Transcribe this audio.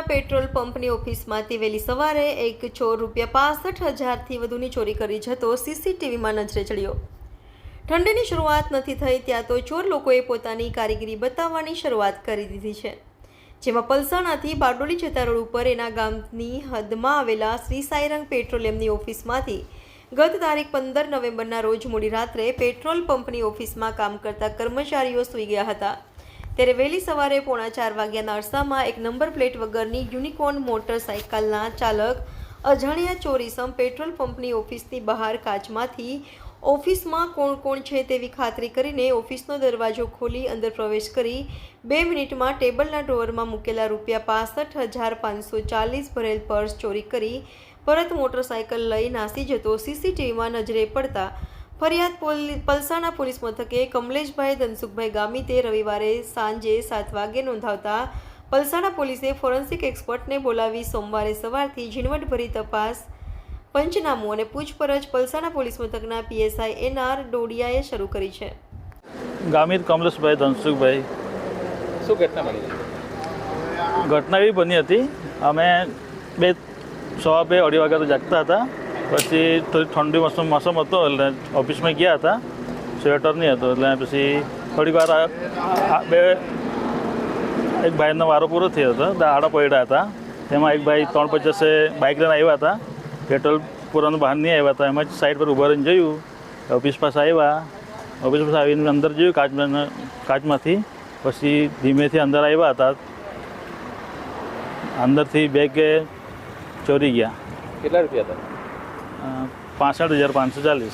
Petrol પંપની ઓફિસમાંથી વહેલી સવારે એક ચોર ₹65,000થી વધુની ચોરી કરી જતો સીસીટીવીમાં નજરે ચડ્યો। ઠંડીની શરૂઆત નથી થઈ ત્યાં તો ચોર લોકોએ પોતાની કારીગરી બતાવવાની શરૂઆત કરી દીધી છે, જેમાં પલસાણાથી બારડોલી જતા રોડ ઉપર એના ગામની હદમાં આવેલા શ્રી સાઈરંગ પેટ્રોલિયમની ઓફિસમાંથી ગત તારીખ 15 નવેમ્બરના રોજ મોડી રાત્રે પેટ્રોલ પંપની ઓફિસમાં કામ કરતા કર્મચારીઓ સૂઈ ગયા હતા ત્યારે વહેલી સવારે 3:45 વાગ્યાના અરસામાં એક નંબર પ્લેટ વગરની યુનિકોર્ન મોટરસાઇકલના ચાલક અજાણ્યા ચોરીસમ પેટ્રોલ પંપની ઓફિસની બહાર કાચમાંથી ઓફિસમાં કોણ છે તેવી ખાતરી કરીને ઓફિસનો દરવાજો ખોલી અંદર પ્રવેશ કરી 2 મિનિટમાં ટેબલના ડ્રોવરમાં મૂકેલા ₹65,540 ભરેલ પર્સ ચોરી કરી પરત મોટરસાઇકલ લઈ નાસી જતો સીસીટીવીમાં નજરે પડતા ફરિયાદ પલસાણા પોલીસ મથકે કમલેશભાઈ ધનસુખભાઈ ગામિતે રવિવારે સાંજે 7 વાગ્યે નોંધાવતા પલસાણા પોલીસે ફોરેન્સિક એક્સપર્ટને બોલાવી સોમવારે સવારથી ઝીણવટભરી તપાસ પંચનામું અને પૂછપરછ પલસાણા પોલીસ મથકના પીએસઆઈ એનઆર ડોડિયાએ શરૂ કરી છે। ગામિત કમલેશભાઈ ધનસુખભાઈ। શું ઘટના બની? ઘટના એવી બની હતી, અમે 2:30 વાગ્યા તો જાગતા હતા, પછી થોડી ઠંડી મોસમ હતો એટલે ઓફિસમાં ગયા હતા, સ્વેટર નહીં હતો એટલે પછી થોડીક વાર એક ભાઈનો વારો પૂરો થયો હતો, દાડા પડ્યા હતા, એમાં એક ભાઈ 3:50 બાઇક લઈને આવ્યા હતા, પેટ્રોલ પૂરાનું બહાર નહીં આવ્યા હતા, એમાં સાઈડ પર ઊભા રહીને જોયું, ઓફિસ પાસે આવ્યા, ઓફિસ પાસે આવીને અંદર જોયું કાચમાંથી, પછી ધીમેથી અંદર આવ્યા હતા, અંદરથી બેગ ચોરી ગયા। કેટલા રૂપિયા હતા? 65,540।